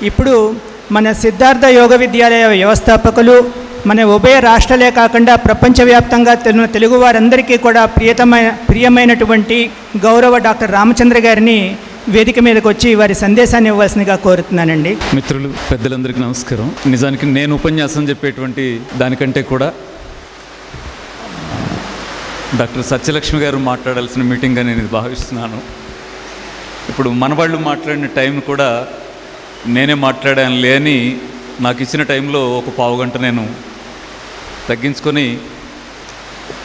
ఇప్పుడు మన సిద్ధార్థ యోగ విద్యాలయ వ్యవస్థాపకులు మన ఉభయ రాష్ట్రాలే కాకుండా ప్రపంచవ్యాప్తంగా తెలుగు వారందరికీ కూడా ప్రియమైనటువంటి గౌరవ డాక్టర్ రామచంద్ర గారిని వేదిక మీదకి వచ్చి వారి సందేశాన్ని ఇవ్వాల్సిందిగా కోరుతున్నానండి. మిత్రులు, పెద్దలందరికీ నమస్కారం. నిజానికి నేను ఉపన్యాసం చెప్పేటువంటి దానికంటే కూడా డాక్టర్ సత్యలక్ష్మి గారు మాట్లాడాల్సిన మీటింగ్గా నేను ఇది భావిస్తున్నాను. ఇప్పుడు మనవాళ్ళు మాట్లాడిన టైం కూడా నేనే మాట్లాడాను లేని నాకు ఇచ్చిన టైంలో ఒక పావు గంట నేను తగ్గించుకొని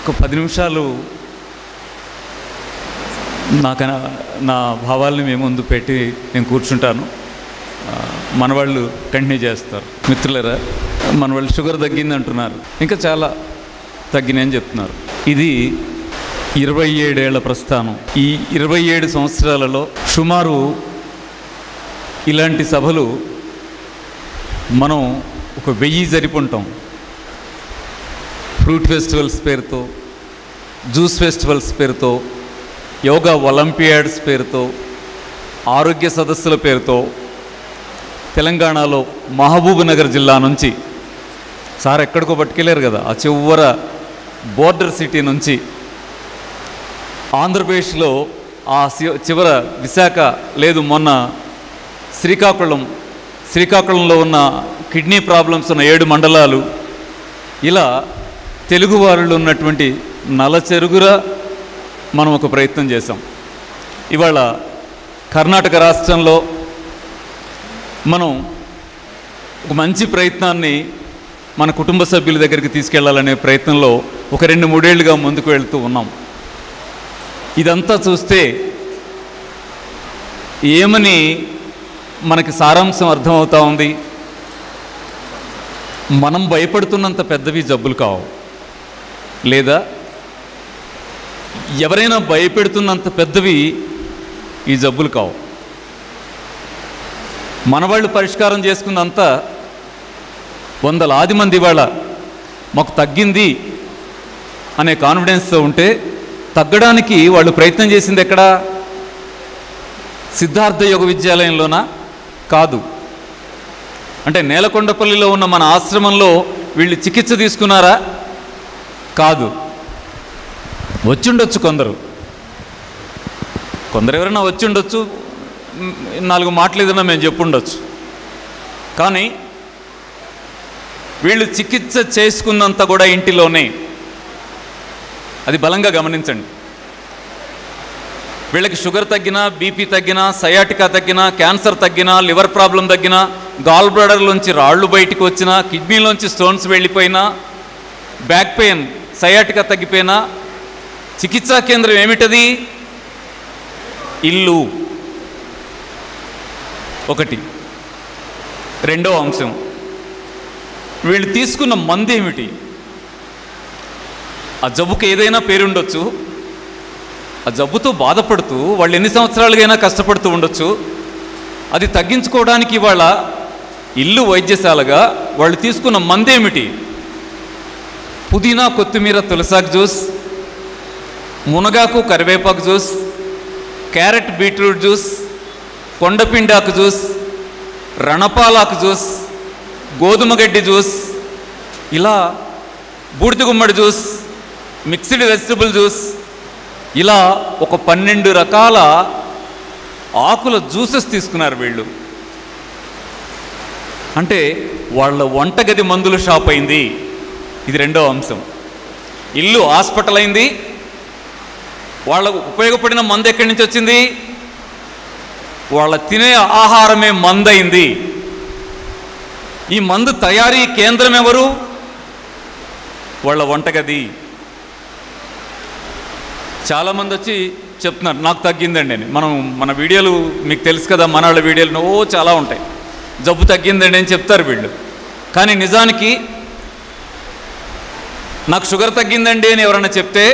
ఒక 10 నిమిషాలు నా భావాల్ని మేము ముందు పెట్టి నేను కూర్చుంటాను. మనవాళ్ళు కంటిన్యూ చేస్తారు. మిత్రులరా, మనవాళ్ళు షుగర్ తగ్గింది అంటున్నారు, ఇంకా చాలా తగ్గినాయని చెప్తున్నారు. ఇది 27 ఏళ్ల ప్రస్థానం. ఈ 27 సంవత్సరాలలో సుమారు ఇలాంటి సభలు మనం ఒక 1000 జరిపుంటాం. ఫ్రూట్ ఫెస్టివల్స్ పేరుతో, జ్యూస్ ఫెస్టివల్స్ పేరుతో, యోగా ఒలింపియాడ్స్ పేరుతో, ఆరోగ్య సదస్సుల పేరుతో తెలంగాణలో మహబూబ్ నగర్ జిల్లా నుంచి సార్ ఎక్కడికో పట్టుకెళ్ళారు కదా, ఆ చివర బోర్డర్ సిటీ నుంచి ఆంధ్రప్రదేశ్లో ఆ చివర విశాఖ లేదు, మొన్న శ్రీకాకుళంలో ఉన్న కిడ్నీ ప్రాబ్లమ్స్ ఉన్న 7 మండలాలు, ఇలా తెలుగు వారిలో ఉన్నటువంటి నలచెరుగుర మనం ఒక ప్రయత్నం చేసాం. ఇవాళ కర్ణాటక రాష్ట్రంలో మనం ఒక మంచి ప్రయత్నాన్ని మన కుటుంబ సభ్యుల దగ్గరికి తీసుకెళ్లాలనే ప్రయత్నంలో ఒక 2-3 ఏళ్ళుగా ముందుకు వెళ్తూ ఉన్నాం. ఇదంతా చూస్తే ఏమని మనకి సారాంశం అర్థమవుతా ఉంది, మనం భయపడుతున్నంత పెద్దవి జబ్బులు కావు, లేదా ఎవరైనా భయపెడుతున్నంత పెద్దవి ఈ జబ్బులు కావు. మనవాళ్ళు పరిష్కారం చేసుకున్నంత వందలాది మంది వాళ్ళ మాకు తగ్గింది అనే కాన్ఫిడెన్స్తో ఉంటే, తగ్గడానికి వాళ్ళు ప్రయత్నం చేసింది ఎక్కడా? సిద్ధార్థ యోగ విద్యాలయంలోనా? కాదు. అంటే నేలకొండపల్లిలో ఉన్న మన ఆశ్రమంలో వీళ్ళు చికిత్స తీసుకున్నారా? కాదు. వచ్చిండొచ్చు కొందరు ఎవరైనా వచ్చిండొచ్చు, 4 మాటలు ఏదైనా మేము చెప్పుండొచ్చు. కానీ వీళ్ళు చికిత్స చేసుకున్నంత కూడా ఇంటిలోనే. అది బలంగా గమనించండి. వీళ్ళకి షుగర్ తగ్గినా, బీపీ తగ్గినా, సయాటికా తగ్గినా, క్యాన్సర్ తగ్గినా, లివర్ ప్రాబ్లం తగ్గినా, గాల్ బ్లాడర్లోంచి రాళ్ళు బయటికి వచ్చినా, కిడ్నీలోంచి స్టోన్స్ వెళ్ళిపోయినా, బ్యాక్ పెయిన్, సయాటికా తగ్గిపోయినా, చికిత్సా కేంద్రం ఏమిటది? ఇల్లు. ఒకటి. రెండో అంశం, వీళ్ళు తీసుకున్న మందు ఏమిటి? ఆ జబ్బుకి ఏదైనా పేరుండొచ్చు, ఆ జబ్బుతో బాధపడుతూ వాళ్ళు ఎన్ని సంవత్సరాలుగైనా కష్టపడుతూ ఉండొచ్చు. అది తగ్గించుకోవడానికి వాళ్ళ ఇల్లు వైద్యశాలగా వాళ్ళు తీసుకున్న మందు ఏమిటి? పుదీనా, కొత్తిమీర, తులసాకు జ్యూస్, మునగాకు, కరివేపాకు జ్యూస్, క్యారెట్ బీట్రూట్ జ్యూస్, కొండపిండాకు జ్యూస్, రణపాలాకు జ్యూస్, గోధుమ గడ్డి జ్యూస్, ఇలా బూడిద గుమ్మడి జ్యూస్, మిక్స్డ్ వెజిటబుల్ జ్యూస్, ఇలా ఒక 12 రకాల ఆకుల జ్యూసెస్ తీసుకున్నారు వీళ్ళు. అంటే వాళ్ళ వంటగది మందుల షాప్ అయింది. ఇది రెండో అంశం. ఇల్లు హాస్పిటల్ అయింది. వాళ్ళకు ఉపయోగపడిన మందు ఎక్కడి నుంచి వచ్చింది? వాళ్ళ తినే ఆహారమే మందైంది. ఈ మందు తయారీ కేంద్రం ఎవరు? వాళ్ళ వంటగది. చాలామంది వచ్చి చెప్తున్నారు నాకు తగ్గిందండి అని. మన వీడియోలు మీకు తెలుసు కదా, మన వాళ్ళ వీడియోలు చాలా ఉంటాయి. జబ్బు తగ్గిందండి అని చెప్తారు వీళ్ళు. కానీ నిజానికి నాకు షుగర్ తగ్గిందండి అని ఎవరైనా చెప్తే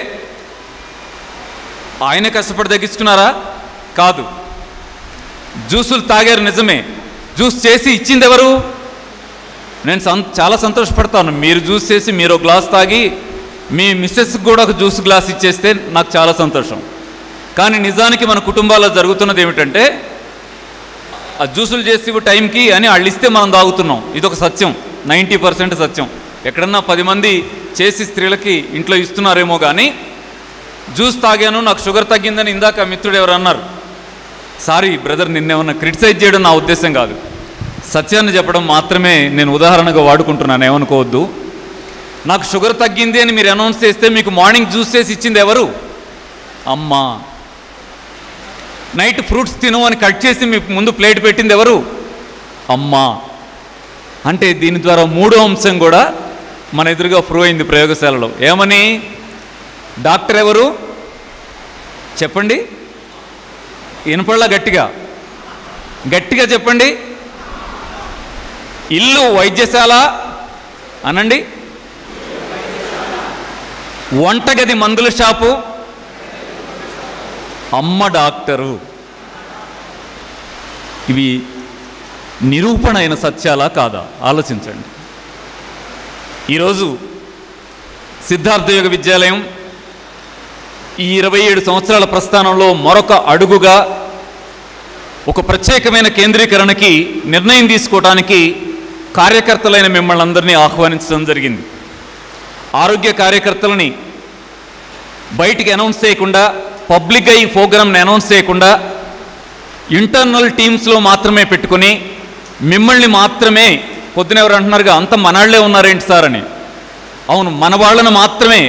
ఆయనే కష్టపడి తగ్గించుకున్నారా? కాదు. జ్యూసులు తాగారు నిజమే, జ్యూస్ చేసి ఇచ్చింది ఎవరు? నేను చాలా సంతోషపడతాను. మీరు జ్యూస్ చేసి మీరు ఒక గ్లాస్ తాగి మీ మిస్సెస్కి కూడా ఒక జ్యూస్ గ్లాస్ ఇచ్చేస్తే నాకు చాలా సంతోషం. కానీ నిజానికి మన కుటుంబాల్లో జరుగుతున్నది ఏమిటంటే ఆ జ్యూసులు చేసి టైంకి అని వాళ్ళు ఇస్తే మనం తాగుతున్నాం. ఇదొక సత్యం, 90% సత్యం. ఎక్కడన్నా 10 మంది చేసి స్త్రీలకి ఇంట్లో ఇస్తున్నారేమో కానీ జ్యూస్ తాగాను నాకు షుగర్ తగ్గిందని ఇందాక మిత్రుడు ఎవరు అన్నారు. సారీ బ్రదర్, నిన్నేమన్నా క్రిటిసైజ్ చేయడం నా ఉద్దేశం కాదు, సత్యాన్ని చెప్పడం మాత్రమే నేను ఉదాహరణగా వాడుకుంటున్నాను, ఏమనుకోవద్దు. నాకు షుగర్ తగ్గింది అని మీరు అనౌన్స్ చేస్తే మీకు మార్నింగ్ జ్యూస్ చేసి ఇచ్చింది ఎవరు? అమ్మ. నైట్ ఫ్రూట్స్ తిను అని కట్ చేసి మీ ముందు ప్లేట్ పెట్టింది ఎవరు? అమ్మ. అంటే దీని ద్వారా మూడో అంశం కూడా మన ఎదురుగా ప్రూవ్ అయింది ప్రయోగశాలలో. ఏమని? డాక్టర్ ఎవరు చెప్పండి, వినపడలా, గట్టిగా గట్టిగా చెప్పండి. ఇల్లు వైద్యశాల అనండి. వంటగది మందుల షాపు, అమ్మ డాక్టరు. ఇవి నిరూపణ అయిన సత్యాలా కాదా? ఆలోచించండి. ఈరోజు సిద్ధార్థ యోగ విద్యాలయం ఈ 27 సంవత్సరాల ప్రస్థానంలో మరొక అడుగుగా ఒక ప్రత్యేకమైన కేంద్రీకరణకి నిర్ణయం తీసుకోవడానికి కార్యకర్తలైన మిమ్మల్ని అందరినీ ఆహ్వానించడం జరిగింది. ఆరోగ్య కార్యకర్తలని బయటికి అనౌన్స్ చేయకుండా, పబ్లిక్గా ఈ ప్రోగ్రామ్ని అనౌన్స్ చేయకుండా ఇంటర్నల్ టీమ్స్లో మాత్రమే పెట్టుకుని మిమ్మల్ని మాత్రమే, పొద్దున ఎవరు అంటున్నారుగా అంత మనవాళ్లే ఉన్నారేంటి సార్ అని. అవును, మన వాళ్ళను మాత్రమే,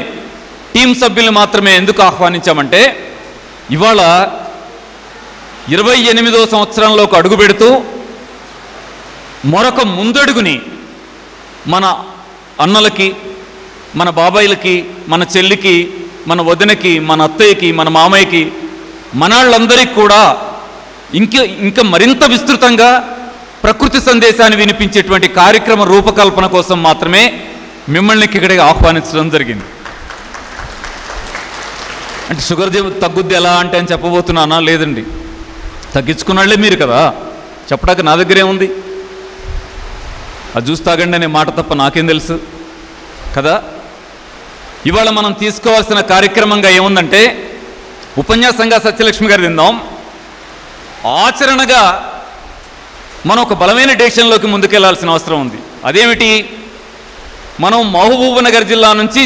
టీం సభ్యులను మాత్రమే ఎందుకు ఆహ్వానించామంటే ఇవాళ 28వ సంవత్సరంలోకి అడుగు పెడుతూ మరొక ముందడుగుని మన అన్నలకి, మన బాబాయిలకి, మన చెల్లికి, మన వదినకి, మన అత్తయ్యకి, మన మామయ్యకి, మనాళ్ళందరికీ కూడా ఇంకా మరింత విస్తృతంగా ప్రకృతి సందేశాన్ని వినిపించేటువంటి కార్యక్రమ రూపకల్పన కోసం మాత్రమే మిమ్మల్ని ఇక్కడికి ఆహ్వానించడం జరిగింది. అంటే షుగర్ తగ్గుద్ది ఎలా అంటే అని చెప్పబోతున్నానా? లేదండి, తగ్గించుకున్నాళ్లే మీరు కదా, చెప్పడానికి నా దగ్గరే ఉంది. అది జ్యూస్ తాగండి అనే మాట తప్ప నాకేం తెలుసు కదా. ఇవాళ మనం తీసుకోవాల్సిన కార్యక్రమంగా ఏముందంటే, ఉపన్యాసంగా సత్యలక్ష్మి గారు విందాం, ఆచరణగా మనం ఒక బలమైన డెసిషన్లోకి ముందుకెళ్లాల్సిన అవసరం ఉంది. అదేమిటి? మనం మహబూబ్ నగర్ జిల్లా నుంచి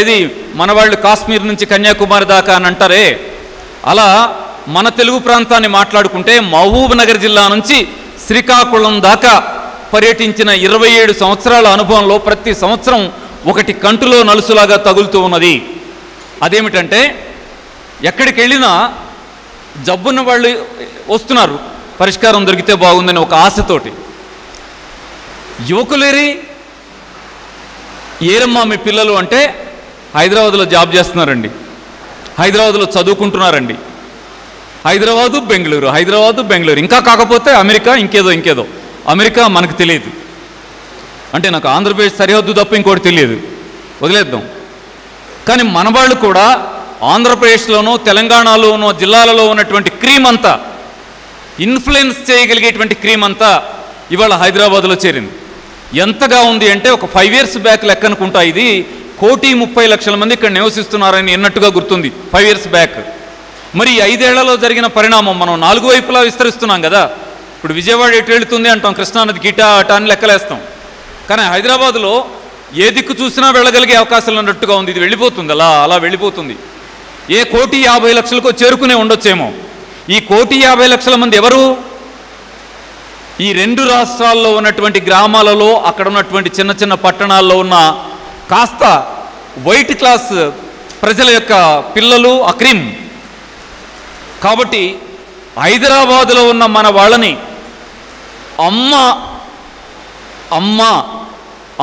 ఏది మన వాళ్ళు కాశ్మీర్ నుంచి కన్యాకుమారి దాకా అని అంటారే, అలా మన తెలుగు ప్రాంతాన్ని మాట్లాడుకుంటే మహబూబ్ నగర్ జిల్లా నుంచి శ్రీకాకుళం దాకా పర్యటించిన 27 సంవత్సరాల అనుభవంలో ప్రతి సంవత్సరం ఒకటి కంటిలో నలుసులాగా తగులుతూ ఉన్నది. అదేమిటంటే, ఎక్కడికి వెళ్ళినా జబ్బున్న వాళ్ళు వస్తున్నారు, పరిష్కారం దొరికితే బాగుందని ఒక ఆశతోటి. యువకులేరి ఏరమ్మా మీ పిల్లలు అంటే హైదరాబాద్లో జాబ్ చేస్తున్నారండి, హైదరాబాద్లో చదువుకుంటున్నారండి, హైదరాబాదు బెంగళూరు, ఇంకా కాకపోతే అమెరికా, ఇంకేదో. అమెరికా మనకు తెలియదు, అంటే నాకు ఆంధ్రప్రదేశ్ సరిహద్దు తప్ప ఇంకోటి తెలియదు, వదిలేద్దాం. కానీ మన వాళ్ళు కూడా ఆంధ్రప్రదేశ్లోనూ తెలంగాణలోనూ జిల్లాలలో ఉన్నటువంటి క్రీమ్ అంతా, ఇన్ఫ్లుయెన్స్ చేయగలిగేటువంటి క్రీమ్ అంతా ఇవాళ హైదరాబాద్లో చేరింది. ఎంతగా ఉంది అంటే, ఒక 5 years బ్యాక్ లెక్క అనుకుంటా, ఇది 1,30,00,000 మంది ఇక్కడ నివసిస్తున్నారని ఎన్నట్టుగా గుర్తుంది 5 years బ్యాక్. మరి 5 ఏళ్లలో జరిగిన పరిణామం మనం 4 వైపులా విస్తరిస్తున్నాం కదా. ఇప్పుడు విజయవాడ ఎటు వెళుతుంది అంటాం, కృష్ణానదికి ఇటా అటా అని లెక్కలేస్తాం. కానీ హైదరాబాద్లో ఏ దిక్కు చూసినా వెళ్ళగలిగే అవకాశాలు ఉన్నట్టుగా ఉంది. ఇది వెళ్ళిపోతుంది, అలా వెళ్ళిపోతుంది. ఏ 1,50,00,000కో చేరుకునే ఉండొచ్చేమో. ఈ 1,50,00,000 మంది ఎవరు? ఈ 2 రాష్ట్రాల్లో ఉన్నటువంటి గ్రామాలలో, అక్కడ ఉన్నటువంటి చిన్న చిన్న పట్టణాల్లో ఉన్న కాస్త వైట్ క్లాస్ ప్రజల యొక్క పిల్లలు, అక్రీమ్. కాబట్టి హైదరాబాదులో ఉన్న మన వాళ్ళని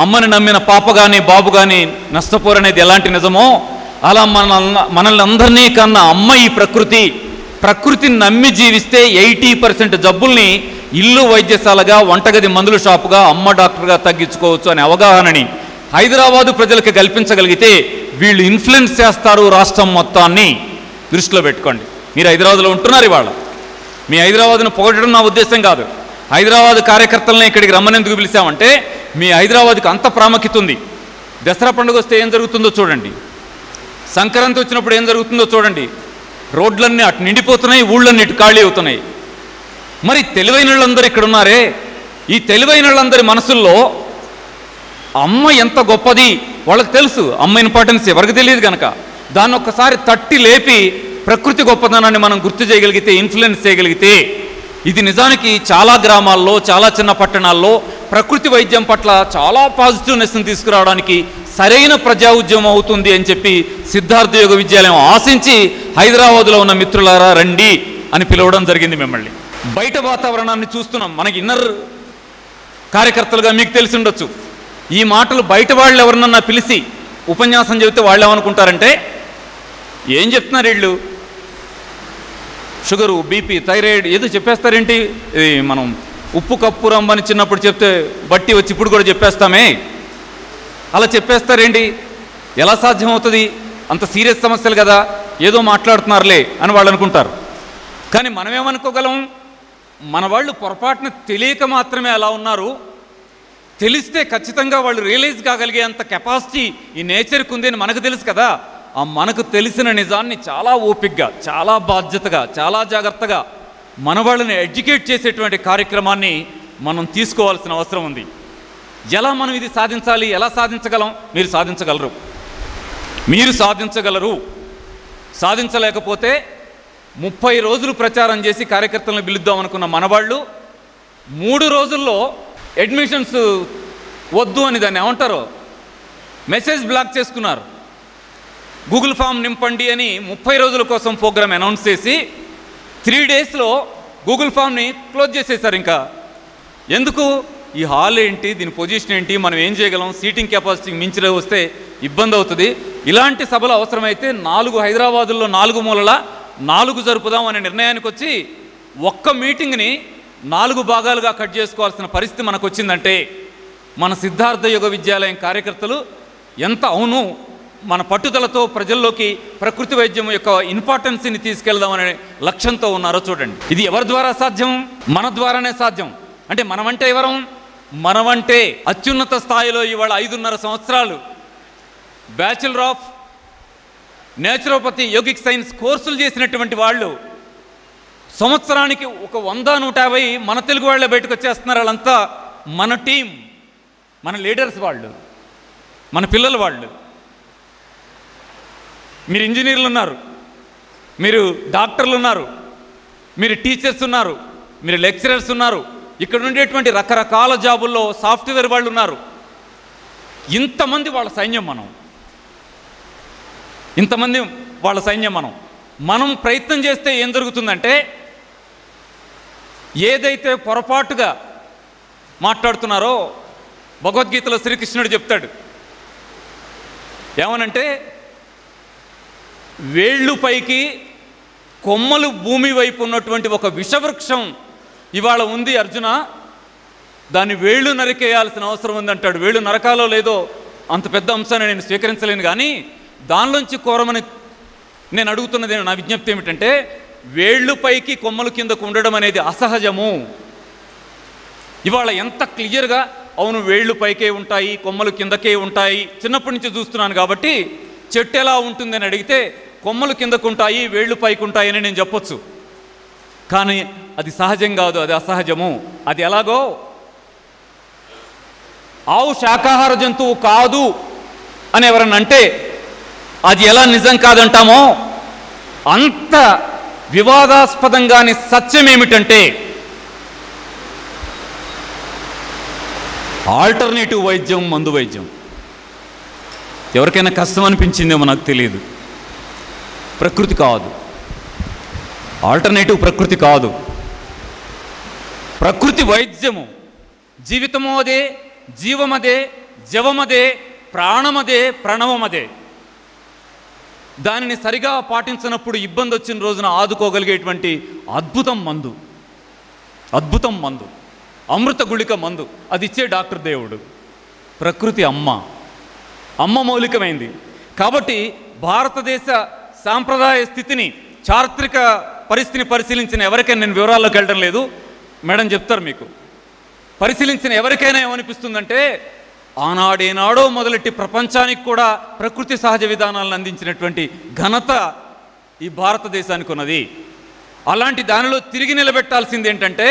అమ్మని నమ్మిన పాప కానీ బాబు కానీ నష్టపోరనేది ఎలాంటి నిజమో, అలా మనల్ని అందరినీ కన్నా అమ్మ ఈ ప్రకృతిని నమ్మి జీవిస్తే 80% జబ్బుల్ని ఇల్లు వైద్యశాలగా, వంటగది మందుల షాపుగా, అమ్మ డాక్టర్గా తగ్గించుకోవచ్చు అనే అవగాహనని హైదరాబాదు ప్రజలకు కల్పించగలిగితే వీళ్ళు ఇన్ఫ్లుయెన్స్ చేస్తారు రాష్ట్రం మొత్తాన్ని. దృష్టిలో పెట్టుకోండి. మీరు హైదరాబాద్లో ఉంటున్నారు ఇవాళ, మీ హైదరాబాద్ను పొగడడం నా ఉద్దేశం కాదు. హైదరాబాద్ కార్యకర్తలని ఇక్కడికి రమ్మనేందుకు పిలిచామంటే, మీ హైదరాబాద్కి అంత ప్రాముఖ్యత ఉంది. దసరా పండుగ వస్తే ఏం జరుగుతుందో చూడండి, సంక్రాంతి వచ్చినప్పుడు ఏం జరుగుతుందో చూడండి. రోడ్లన్నీ అటు నిండిపోతున్నాయి, ఊళ్ళన్నీ ఇటు ఖాళీ అవుతున్నాయి. మరి తెలివైన వాళ్ళందరూ ఇక్కడ ఉన్నారే, ఈ తెలివైన వాళ్ళందరి మనసుల్లో అమ్మ ఎంత గొప్పది వాళ్ళకి తెలుసు. అమ్మ ఇంపార్టెన్స్ ఎవరికి తెలియదు కనుక దాన్ని ఒక్కసారి తట్టి లేపి ప్రకృతి గొప్పదనాన్ని మనం గుర్తు చేయగలిగితే, ఇన్ఫ్లుయెన్స్ చేయగలిగితే, ఇది నిజానికి చాలా గ్రామాల్లో, చాలా చిన్న పట్టణాల్లో ప్రకృతి వైద్యం పట్ల చాలా పాజిటివ్నెస్ని తీసుకురావడానికి సరైన ప్రజా ఉద్యమం అవుతుంది అని చెప్పి సిద్ధార్థ యోగ విద్యాలయం ఆశించి హైదరాబాదులో ఉన్న మిత్రులారా రండి అని పిలవడం జరిగింది మిమ్మల్ని. బయట వాతావరణాన్ని చూస్తున్నాం. మనకి ఇన్నర్ కార్యకర్తలుగా మీకు తెలిసి ఉండొచ్చు. ఈ మాటలు బయట వాళ్ళు ఎవరినన్నా పిలిచి ఉపన్యాసం చెబితే వాళ్ళు ఏమనుకుంటారంటే, ఏం చెప్తున్నారు వీళ్ళు, షుగరు, బీపీ, థైరాయిడ్ ఏదో చెప్పేస్తారేంటి, మనం ఉప్పు కప్పు రంబని చిన్నప్పుడు చెప్తే బట్టి వచ్చి ఇప్పుడు కూడా చెప్పేస్తామే, అలా చెప్పేస్తారేంటి, ఎలా సాధ్యమవుతుంది, అంత సీరియస్ సమస్యలు కదా, ఏదో మాట్లాడుతున్నారులే అని వాళ్ళు అనుకుంటారు. కానీ మనమేమనుకోగలం, మన వాళ్ళు పొరపాటున తెలియక మాత్రమే అలా ఉన్నారు, తెలిస్తే ఖచ్చితంగా వాళ్ళు రియలైజ్ కాగలిగే అంత కెపాసిటీ ఈ నేచర్కి ఉంది అని మనకు తెలుసు కదా. ఆ మనకు తెలిసిన నిజాన్ని చాలా ఓపికగా, చాలా బాధ్యతగా, చాలా జాగ్రత్తగా మన వాళ్ళని ఎడ్యుకేట్ చేసేటువంటి కార్యక్రమాన్ని మనం తీసుకోవాల్సిన అవసరం ఉంది. ఎలా మనం ఇది సాధించాలి, ఎలా సాధించగలం? మీరు సాధించగలరు, మీరు సాధించగలరు. సాధించలేకపోతే 30 రోజులు ప్రచారం చేసి కార్యకర్తలను పిలుద్దాం అనుకున్న మనవాళ్ళు 3 రోజుల్లో అడ్మిషన్స్ వద్దు అని దాన్ని ఏమంటారో మెసేజ్ బ్లాక్ చేసుకున్నారు. గూగుల్ ఫామ్ నింపండి అని 30 రోజుల కోసం ప్రోగ్రామ్ అనౌన్స్ చేసి 3 డేస్లో గూగుల్ ఫామ్ని క్లోజ్ చేసేసారు. ఇంకా ఎందుకు, ఈ హాల్ ఏంటి, దీని పొజిషన్ ఏంటి, మనం ఏం చేయగలం, సీటింగ్ కెపాసిటీకి మించి వస్తే ఇబ్బంది అవుతుంది, ఇలాంటి సభలు అవసరమైతే 4 హైదరాబాదుల్లో 4 మూలల 4 జరుపుదాం అనే నిర్ణయానికి వచ్చి ఒక్క మీటింగ్ని 4 భాగాలుగా కట్ చేసుకోవాల్సిన పరిస్థితి మనకు వచ్చిందంటే మన సిద్ధార్థ యోగ విద్యాలయం కార్యకర్తలు ఎంత అవును మన పట్టుదలతో ప్రజల్లోకి ప్రకృతి వైద్యం యొక్క ఇంపార్టెన్స్ని తీసుకెళ్దామనే లక్ష్యంతో ఉన్నారో చూడండి. ఇది ఎవరి ద్వారా సాధ్యం? మన ద్వారానే సాధ్యం. అంటే మనమంటే ఎవరం? మనమంటే అత్యున్నత స్థాయిలో ఇవాళ 5.5 సంవత్సరాలు bachelor of naturopathy yogic science కోర్సులు చేసినటువంటి వాళ్ళు సంవత్సరానికి ఒక 100-150 మన తెలుగు వాళ్ళే బయటకు వచ్చేస్తున్నారు. వాళ్ళంతా మన టీం, మన లీడర్స్ వాళ్ళు, మన పిల్లలు వాళ్ళు. మీరు ఇంజనీర్లు ఉన్నారు, మీరు డాక్టర్లు ఉన్నారు, మీరు టీచర్స్ ఉన్నారు, మీరు లెక్చరర్స్ ఉన్నారు, ఇక్కడ ఉండేటువంటి రకరకాల జాబుల్లో సాఫ్ట్వేర్ వాళ్ళు ఉన్నారు. ఇంతమంది వాళ్ళ సైన్యం మనం, ఇంతమంది వాళ్ళ సైన్యం మనం. మనం ప్రయత్నం చేస్తే ఏం జరుగుతుందంటే, ఏదైతే పొరపాటుగా మాట్లాడుతున్నారో భగవద్గీతలో శ్రీకృష్ణుడు చెప్తాడు ఏమనంటే, వేళ్ళు పైకి కొమ్మలు భూమి వైపు ఉన్నటువంటి ఒక విషవృక్షం ఇవాళ ఉంది అర్జున, దాన్ని వేళ్ళు నరికేయాల్సిన అవసరం ఉందంటాడు. వేళ్ళు నరకాలో లేదో అంత పెద్ద అంశాన్ని నేను స్వీకరించలేను, కానీ దానిలోంచి కోరమని నేను అడుగుతున్నది, నా విజ్ఞప్తి ఏమిటంటే, వేళ్ళు పైకి కొమ్మలు కిందకు ఉండడం అనేది అసహజము. ఇవాళ ఎంత క్లియర్గా అవును వేళ్ళు పైకే ఉంటాయి, కొమ్మలు కిందకే ఉంటాయి, చిన్నప్పటి నుంచి చూస్తున్నాను కాబట్టి చెట్టు ఎలా ఉంటుందని అడిగితే కొమ్మలు కిందకు ఉంటాయి, వేళ్ళు పైకి ఉంటాయని నేను చెప్పొచ్చు. కానీ అది సహజం కాదు, అది అసహజము. అది ఎలాగో, ఆవు శాకాహార జంతువు కాదు అని ఎవరన్నా అంటే అది ఎలా నిజం కాదంటామో అంత వివాదాస్పదంగాని సత్యం ఏమిటంటే, ఆల్టర్నేటివ్ వైద్యం మందు వైద్యం. ఎవరికైనా కష్టం అనిపించిందేమో నాకు తెలియదు. ప్రకృతి కాదు, ఆల్టర్నేటివ్ ప్రకృతి కాదు, ప్రకృతి వైద్యము. జీవితము అదే, జీవమదే, జవమదే, ప్రాణమదే, ప్రణవమదే. దానిని సరిగా పాటించినప్పుడు ఇబ్బంది వచ్చిన రోజున ఆదుకోగలిగేటువంటి అద్భుతం మందు, అద్భుతం మందు, అమృత గుళిక మందు. అది ఇచ్చే డాక్టర్ దేవుడు, ప్రకృతి అమ్మ. అమ్మ మౌలికమైంది కాబట్టి భారతదేశ సాంప్రదాయ స్థితిని, చారిత్రక పరిస్థితిని పరిశీలించిన ఎవరికైనా, నేను వివరాల్లోకి వెళ్ళడం లేదు, మేడం చెప్తారు మీకు, పరిశీలించిన ఎవరికైనా ఏమనిపిస్తుందంటే, ఆనాడేనాడో మొదలెట్టి ప్రపంచానికి కూడా ప్రకృతి సహజ విధానాలను అందించినటువంటి ఘనత ఈ భారతదేశానికి ఉన్నది. అలాంటి దానిలో తిరిగి నిలబెట్టాల్సింది ఏంటంటే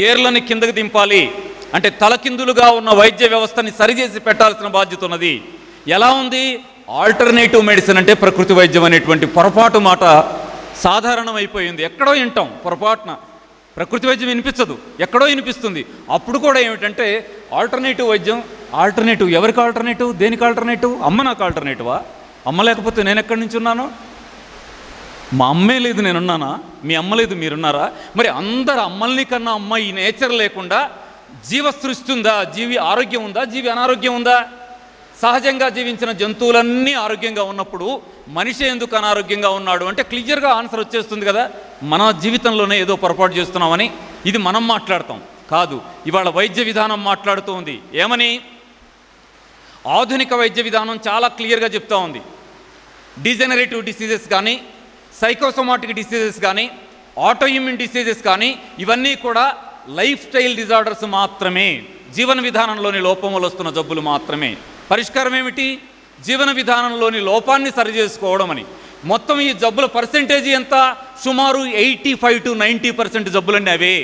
ఏర్లని కిందకి దింపాలి. అంటే తలకిందులుగా ఉన్న వైద్య వ్యవస్థని సరిచేసి పెట్టాల్సిన బాధ్యత ఉన్నది. ఎలా ఉంది? ఆల్టర్నేటివ్ మెడిసిన్ అంటే ప్రకృతి వైద్యం అనేటువంటి పొరపాటు మాట సాధారణం అయిపోయింది. ఎక్కడో వింటాం, పొరపాటున ప్రకృతి వైద్యం వినిపించదు, ఎక్కడో వినిపిస్తుంది. అప్పుడు కూడా ఏమిటంటే ఆల్టర్నేటివ్ వైద్యం. ఆల్టర్నేటివ్ ఎవరికి ఆల్టర్నేటివ్? దేనికి ఆల్టర్నేటివ్? అమ్మ నాకు ఆల్టర్నేటివా? అమ్మ లేకపోతే నేను ఎక్కడి నుంచి ఉన్నాను? మా అమ్మే లేదు నేనున్నానా? మీ అమ్మ లేదు మీరున్నారా? మరి అందరు అమ్మల్ని కన్నా అమ్మ ఈ నేచర్ లేకుండా జీవ సృష్టి ఉందా? జీవి ఆరోగ్యం ఉందా? జీవి అనారోగ్యం ఉందా? సహజంగా జీవించిన జంతువులన్నీ ఆరోగ్యంగా ఉన్నప్పుడు మనిషి ఎందుకు అనారోగ్యంగా ఉన్నాడు అంటే క్లియర్గా ఆన్సర్ వచ్చేస్తుంది కదా. మన జీవితంలోనే ఏదో పొరపాటు చేస్తున్నామని ఇది మనం మాట్లాడతాం కాదు. ఇవాళ వైద్య విధానం మాట్లాడుతూ ఉంది. ఏమని? ఆధునిక వైద్య విధానం చాలా క్లియర్గా చెప్తా ఉంది. డిజెనరేటివ్ డిసీజెస్ కానీ, సైకోసోమాటిక్ డిసీజెస్ కానీ, ఆటోఇమ్యూన్ డిసీజెస్ కానీ ఇవన్నీ కూడా లైఫ్ స్టైల్ డిజార్డర్స్ మాత్రమే. జీవన విధానంలోని లోపం వల్ల వస్తున్న జబ్బులు మాత్రమే. పరిష్కారం ఏమిటి? జీవన విధానంలోని లోపాన్ని సరిచేసుకోవడం అని. మొత్తం ఈ జబ్బుల పర్సెంటేజ్ ఎంత? సుమారు 85 to 90% జబ్బులన్నీ అవే.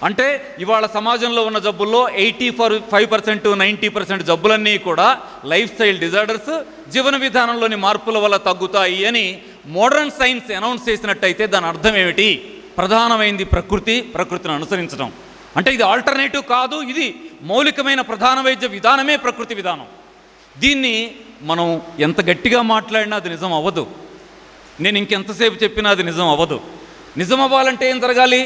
అంటే ఇవాళ సమాజంలో ఉన్న జబ్బుల్లో 85% to 90% జబ్బులన్నీ కూడా లైఫ్ స్టైల్ డిజార్డర్స్, జీవన విధానంలోని మార్పుల వల్ల తగ్గుతాయి అని మోడర్న్ సైన్స్ అనౌన్స్ చేసినట్టయితే దాని అర్థం ఏమిటి? ప్రధానమైంది ప్రకృతిని అనుసరించడం. అంటే ఇది ఆల్టర్నేటివ్ కాదు, ఇది మౌలికమైన ప్రధాన వైద్య విధానమే ప్రకృతి విధానం. దీన్ని మనం ఎంత గట్టిగా మాట్లాడినా అది నిజం అవ్వదు. నేను ఇంకెంతసేపు చెప్పినా అది నిజం అవ్వదు. నిజం అవ్వాలంటే ఏం జరగాలి?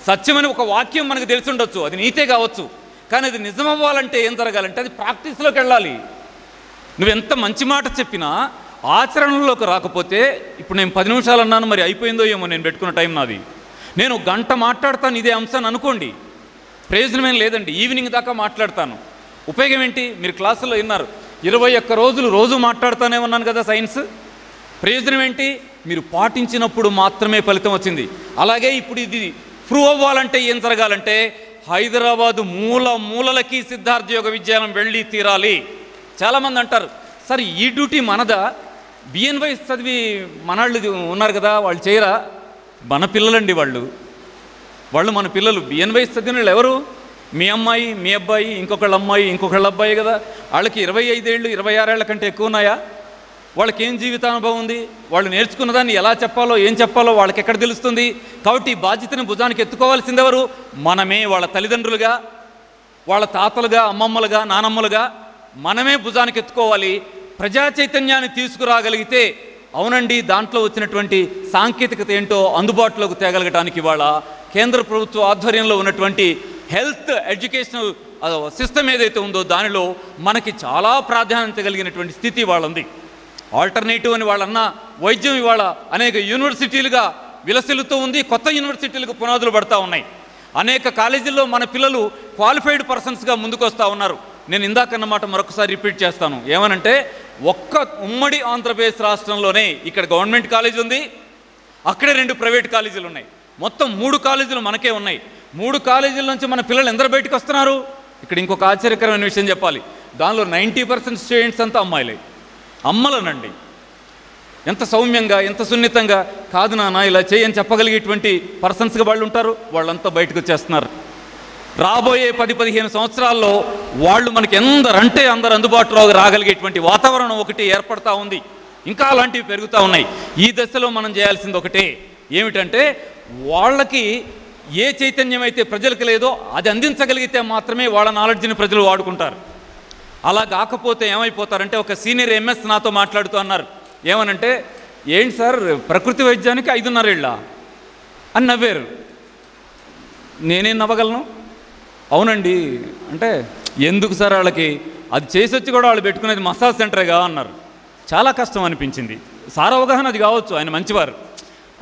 సత్యమని ఒక వాక్యం మనకు తెలిసి ఉండొచ్చు, అది నీతే కావచ్చు. కానీ అది నిజం అవ్వాలంటే ఏం జరగాలంటే అది ప్రాక్టీస్లోకి వెళ్ళాలి. నువ్వెంత మంచి మాట చెప్పినా ఆచరణలోకి రాకపోతే, ఇప్పుడు నేను 10 నిమిషాలు అన్నాను, మరి అయిపోయిందో ఏమో నేను పెట్టుకున్న టైం నాది. నేను గంట మాట్లాడతాను ఇదే అంశాన్ని అనుకోండి, ప్రయోజనమేం లేదండి. ఈవినింగ్ దాకా మాట్లాడతాను, ఉపయోగం ఏంటి? మీరు క్లాసుల్లో విన్నారు, 21 రోజులు రోజు మాట్లాడుతూనే ఉన్నాను కదా సైన్స్. ప్రయోజనం ఏంటి? మీరు పాటించినప్పుడు మాత్రమే ఫలితం వచ్చింది. అలాగే ఇప్పుడు ఇది ప్రూవ్ అవ్వాలంటే ఏం జరగాలంటే హైదరాబాదు మూలలకి సిద్ధార్థ యోగ విద్యాలయం వెళ్ళి తీరాలి. చాలామంది అంటారు, సార్ ఈ డ్యూటీ మనదా? బిఎన్వై చదివి మనళ్ళు ఉన్నారు కదా, వాళ్ళు చేయరా? మన పిల్లలండి వాళ్ళు మన పిల్లలు. బిఎన్వై చదివిన వాళ్ళు ఎవరు? మీ అమ్మాయి, మీ అబ్బాయి, ఇంకొకళ్ళ అమ్మాయి, ఇంకొకళ్ళ అబ్బాయి కదా. వాళ్ళకి 25 ఏళ్ళు 26 ఏళ్ల కంటే ఎక్కువ ఉన్నాయా? వాళ్ళకి ఏం జీవితానుభవం ఉంది? వాళ్ళు నేర్చుకున్న దాన్ని ఎలా చెప్పాలో, ఏం చెప్పాలో వాళ్ళకి ఎక్కడ తెలుస్తుంది? కాబట్టి ఈ బాధ్యతను భుజానికి ఎత్తుకోవాల్సింది ఎవరు? మనమే. వాళ్ళ తల్లిదండ్రులుగా, వాళ్ళ తాతలుగా, అమ్మమ్మలుగా, నానమ్మలుగా మనమే భుజానికి ఎత్తుకోవాలి. ప్రజా చైతన్యాన్ని తీసుకురాగలిగితే, అవునండి దాంట్లో వచ్చినటువంటి సాంకేతికత ఏంటో అందుబాటులోకి తేగలగటానికి వాళ్ళ కేంద్ర ప్రభుత్వ ఆధ్వర్యంలో ఉన్నటువంటి హెల్త్ ఎడ్యుకేషనల్ సిస్టమ్ ఏదైతే ఉందో దానిలో మనకి చాలా ప్రాధాన్యత కలిగినటువంటి స్థితి వాళ్ళుంది. ఆల్టర్నేటివ్ అని వాళ్ళన్న వైద్యం ఇవాళ అనేక యూనివర్సిటీలుగా విలసిల్లుతూ ఉంది. కొత్త యూనివర్సిటీలకు పునాదులు పడతా ఉన్నాయి. అనేక కాలేజీల్లో మన పిల్లలు క్వాలిఫైడ్ పర్సన్స్గా ముందుకు వస్తూ ఉన్నారు. నేను ఇందాకన్నమాట మరొకసారి రిపీట్ చేస్తాను. ఏమనంటే ఒక్క ఉమ్మడి ఆంధ్రప్రదేశ్ రాష్ట్రంలోనే ఇక్కడ గవర్నమెంట్ కాలేజీ ఉంది, అక్కడే 2 ప్రైవేట్ కాలేజీలు ఉన్నాయి. మొత్తం 3 కాలేజీలు మనకే ఉన్నాయి. 3 కాలేజీల నుంచి మన పిల్లలు ఎందరు బయటకు వస్తున్నారు? ఇక్కడ ఇంకొక ఆశ్చర్యకరమైన విషయం చెప్పాలి. దానిలో 90% స్టూడెంట్స్ అంతా అమ్మాయిలే. అమ్మలనండి. ఎంత సౌమ్యంగా, ఎంత సున్నితంగా, కాదు నాన్న ఇలా చేయని చెప్పగలిగేటువంటి పర్సన్స్గా వాళ్ళు ఉంటారు. వాళ్ళంతా బయటకు వచ్చేస్తున్నారు. రాబోయే 10-15 సంవత్సరాల్లో వాళ్ళు మనకి ఎందరంటే అందరు అందుబాటులో రాగలిగేటువంటి వాతావరణం ఒకటి ఏర్పడతా ఉంది. ఇంకా అలాంటివి పెరుగుతూ ఉన్నాయి. ఈ దశలో మనం చేయాల్సింది ఒకటే, ఏమిటంటే వాళ్ళకి ఏ చైతన్యం అయితే ప్రజలకు లేదో అది అందించగలిగితే మాత్రమే వాళ్ళ నాలెడ్జ్ని ప్రజలు వాడుకుంటారు. అలా కాకపోతే ఏమైపోతారంటే, ఒక సీనియర్ ఎంఎస్ నాతో మాట్లాడుతూ అన్నారు. ఏమనంటే, ఏంటి సార్ ప్రకృతి వైద్యానికి 5.5 ఏళ్ళ అని నవ్వారు. నేనేం నవ్వగలను? అవునండి అంటే, ఎందుకు సార్ వాళ్ళకి అది చేసి వచ్చి కూడా వాళ్ళు పెట్టుకునేది మసాజ్ సెంటరేగా అన్నారు. చాలా కష్టం అనిపించింది. సార్ అవగాహన అది కావచ్చు, ఆయన మంచివారు.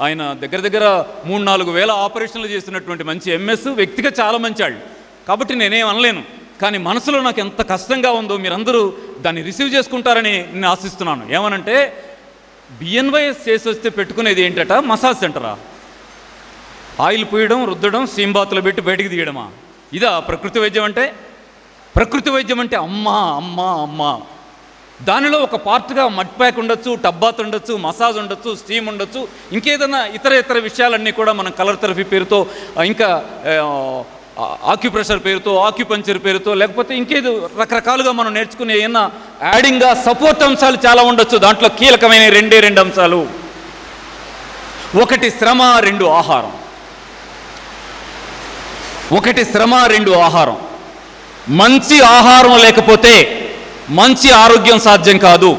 ఆయన దగ్గర 3-4 వేల ఆపరేషన్లు చేస్తున్నటువంటి మంచి ఎంఎస్, వ్యక్తిగా చాలా మంచి వాళ్ళు. కాబట్టి నేనేం అనలేను. కానీ మనసులో నాకు ఎంత కష్టంగా ఉందో మీరందరూ దాన్ని రిసీవ్ చేసుకుంటారని నేను ఆశిస్తున్నాను. ఏమనంటే, బిఎన్వైఎస్ చేసి వస్తే పెట్టుకునేది ఏంటట? మసాజ్ సెంటరా? ఆయిల్ పూయడం, రుద్దడం, సీంబాతులు పెట్టి బయటికి తీయడమా? ఇదా ప్రకృతి వైద్యం అంటే? ప్రకృతి వైద్యం అంటే అమ్మ అమ్మ అమ్మ. దానిలో ఒక పార్ట్గా మడ్ ప్యాక్ ఉండొచ్చు, టబ్బాత్ ఉండొచ్చు, మసాజ్ ఉండొచ్చు, స్టీమ్ ఉండొచ్చు, ఇంకేదైనా ఇతర విషయాలన్నీ కూడా మనం కలర్ థెరపీ పేరుతో, ఇంకా ఆక్యుప్రెషర్ పేరుతో, ఆక్యుపంచర్ పేరుతో, లేకపోతే ఇంకేదో రకరకాలుగా మనం నేర్చుకునే ఏమన్నా యాడింగ్గా సపోర్ట్ అంశాలు చాలా ఉండొచ్చు. దాంట్లో కీలకమైన రెండు అంశాలు, ఒకటి శ్రమ, రెండు ఆహారం. ఒకటి శ్రమ, రెండు ఆహారం. మంచి ఆహారం లేకపోతే మంచి ఆరోగ్యం సాధ్యం కాదు.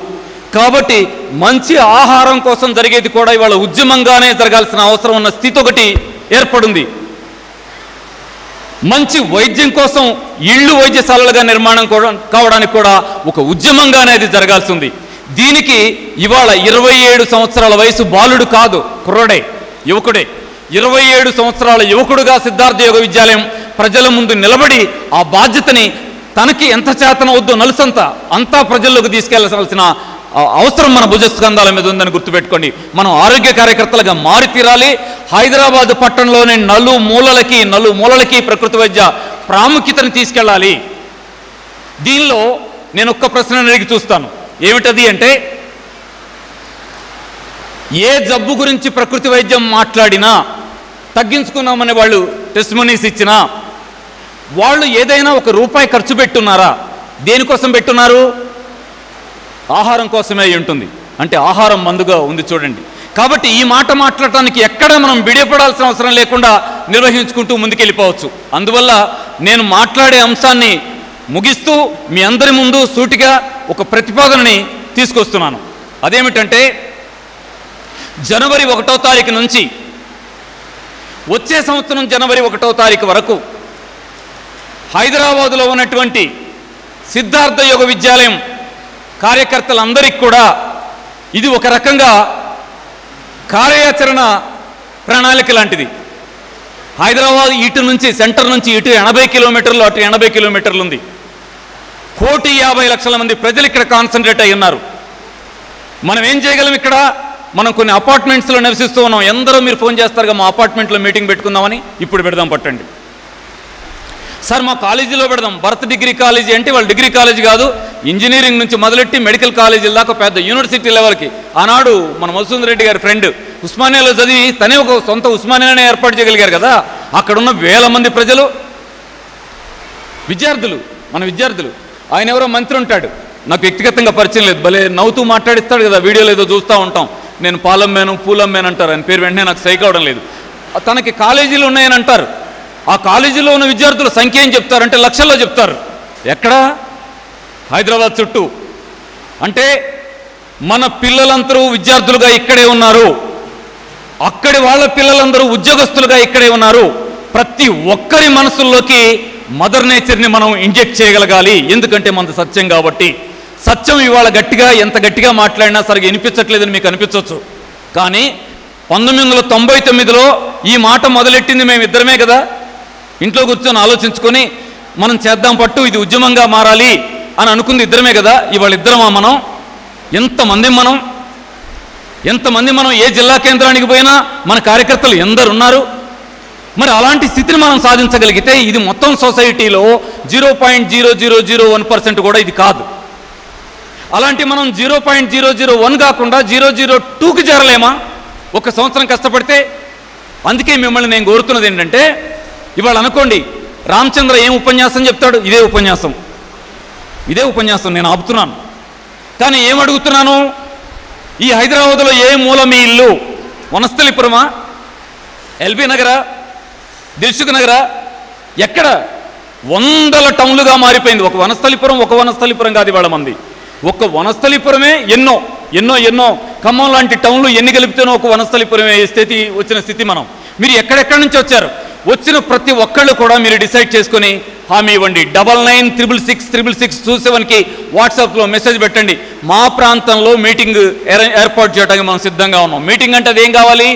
కాబట్టి మంచి ఆహారం కోసం జరిగేది కూడా ఇవాళ ఉద్యమంగానే జరగాల్సిన అవసరం ఉన్న స్థితి ఒకటి ఏర్పడింది. మంచి వైద్యం కోసం ఇళ్ళు వైద్యశాలలుగా నిర్మాణం కావడానికి కూడా ఒక ఉద్యమంగానే అది జరగాల్సి ఉంది. దీనికి ఇవాళ 27 సంవత్సరాల వయసు బాలుడు కాదు, కుర్రోడే, యువకుడే. 27 సంవత్సరాల యువకుడుగా సిద్ధార్థ యోగ విద్యాలయం ప్రజల ముందు నిలబడి ఆ బాధ్యతని తనకి ఎంత చేతనవద్దో నలుసంతా అంతా ప్రజల్లోకి తీసుకెళ్లాల్సిన అవసరం మన భుజస్కంధాల మీద ఉందని గుర్తుపెట్టుకోండి. మనం ఆరోగ్య కార్యకర్తలుగా మారి తీరాలి. హైదరాబాద్ పట్టణంలోని నలుమూలలకి ప్రకృతి వైద్య ప్రాముఖ్యతను తీసుకెళ్ళాలి. దీనిలో నేను ఒక్క ప్రశ్న అడిగి చూస్తాను. ఏమిటది అంటే, ఏ జబ్బు గురించి ప్రకృతి వైద్యం మాట్లాడినా, తగ్గించుకున్నామని వాళ్ళు టెస్టిమనీస్ ఇచ్చినా, వాళ్ళు ఏదైనా ₹1 ఖర్చు పెట్టున్నారా? దేనికోసం పెట్టున్నారు? ఆహారం కోసమే ఉంటుంది. అంటే ఆహారం మందుగా ఉంది చూడండి. కాబట్టి ఈ మాట మాట్లాడటానికి ఎక్కడ మనం బిడియపడాల్సిన అవసరం లేకుండా నిర్వహించుకుంటూ ముందుకెళ్ళిపోవచ్చు. అందువల్ల నేను మాట్లాడే అంశాన్ని ముగిస్తూ మీ అందరి ముందు సూటిగా ఒక ప్రతిపాదనని తీసుకొస్తున్నాను. అదేమిటంటే, జనవరి 1వ తారీఖు నుంచి వచ్చే సంవత్సరం జనవరి 1వ తారీఖు వరకు హైదరాబాదులో ఉన్నటువంటి సిద్ధార్థ యోగ విద్యాలయం కార్యకర్తలందరికీ కూడా ఇది ఒక రకంగా కార్యాచరణ ప్రణాళిక లాంటిది. హైదరాబాద్ ఇటు నుంచి, సెంటర్ నుంచి ఇటు 80 కిలోమీటర్లు, అటు 80 కిలోమీటర్లు ఉంది. 1,50,00,000 మంది ప్రజలు ఇక్కడ కాన్సన్ట్రేట్ అయి ఉన్నారు. మనం ఏం చేయగలం? ఇక్కడ మనం కొన్ని అపార్ట్మెంట్స్లో నివసిస్తూ ఉన్నాం. ఎందరో మీరు ఫోన్ చేస్తారుగా, మా అపార్ట్మెంట్లో మీటింగ్ పెట్టుకుందామని. ఇప్పుడు పెడదాం పట్టండి సార్, మా కాలేజీలో పెడదాం. భరత్ డిగ్రీ కాలేజీ అంటే వాళ్ళు డిగ్రీ కాలేజీ కాదు, ఇంజనీరింగ్ నుంచి మొదలెట్టి మెడికల్ కాలేజీల దాకా పెద్ద యూనివర్సిటీ లెవెల్కి. ఆనాడు మన మధుసూదన్ రెడ్డి గారి ఫ్రెండ్ ఉస్మానియాలో చదివి తనే ఒక సొంత ఉస్మానియానే ఏర్పాటు చేయగలిగారు కదా. అక్కడున్న 1000 మంది ప్రజలు, విద్యార్థులు, మన విద్యార్థులు. ఆయన ఎవరో మంత్రి ఉంటాడు, నాకు వ్యక్తిగతంగా పరిచయం లేదు, భలే నవ్వుతూ మాట్లాడిస్తాడు కదా, వీడియోలో ఏదో చూస్తూ ఉంటాం. నేను పాలమ్మేను పూలమ్మేను అంటారు, ఆయన పేరు వెంటనే నాకు సైక్ అవడం లేదు. తనకి కాలేజీలు ఉన్నాయని అంటారు. ఆ కాలేజీలో ఉన్న విద్యార్థుల సంఖ్య ఏం చెప్తారంటే లక్షల్లో చెప్తారు. ఎక్కడ? హైదరాబాద్ చుట్టూ. అంటే మన పిల్లలందరూ విద్యార్థులుగా ఇక్కడే ఉన్నారు, అక్కడి వాళ్ళ పిల్లలందరూ ఉద్యోగస్తులుగా ఇక్కడే ఉన్నారు. ప్రతి ఒక్కరి మనసుల్లోకి మదర్ నేచర్ని మనం ఇంజెక్ట్ చేయగలగాలి. ఎందుకంటే మనది సత్యం కాబట్టి. సత్యం ఇవాళ గట్టిగా, ఎంత గట్టిగా మాట్లాడినా సరిగా వినిపించట్లేదని మీకు అనిపించవచ్చు. కానీ 1999లో ఈ మాట మొదలెట్టింది మేమిద్దరమే కదా. ఇంట్లో కూర్చొని ఆలోచించుకొని మనం చేద్దాం పట్టు, ఇది ఉద్యమంగా మారాలి అని అనుకుంది ఇద్దరమే కదా. ఇవాళ ఇద్దరమా మనం? ఎంతమంది మనం ఏ జిల్లా కేంద్రానికి పోయినా మన కార్యకర్తలు ఎందరున్నారు? మరి అలాంటి స్థితిని మనం సాధించగలిగితే ఇది మొత్తం సొసైటీలో 0.0001% కూడా ఇది కాదు. అలాంటి మనం 0.001 కాకుండా 002కి చేరలేమా ఒక సంవత్సరం కష్టపడితే? అందుకే మిమ్మల్ని నేను కోరుతున్నది ఏంటంటే, ఇవాళ అనుకోండి రామచంద్ర ఏం ఉపన్యాసం చెప్తాడు, ఇదే ఉపన్యాసం నేను ఆపుతున్నాను. కానీ ఏమడుగుతున్నాను, ఈ హైదరాబాద్లో ఏ మూల మీ ఇల్లు? వనస్థలిపురమా, ఎల్బీ నగరా, దిల్సుఖ్ నగరా, ఎక్కడ? 100 టౌన్లుగా మారిపోయింది. ఒక వనస్థలిపురం కాదు ఇవాళ మంది. ఒక వనస్థలిపురమే ఎన్నో ఖమ్మం లాంటి టౌన్లు ఎన్ని కలిపితేనో ఒక వనస్థలిపురమే స్థితి వచ్చిన స్థితి మనం. మీరు ఎక్కడెక్కడి నుంచి వచ్చారు? వచ్చిన ప్రతి ఒక్కళ్ళు కూడా మీరు డిసైడ్ చేసుకుని హామీ ఇవ్వండి. 99666627కి వాట్సాప్లో మెసేజ్ పెట్టండి. మా ప్రాంతంలో మీటింగ్ ఏర్పాటు చేయడానికి మనం సిద్ధంగా ఉన్నాం. మీటింగ్ అంటే అదేం కావాలి?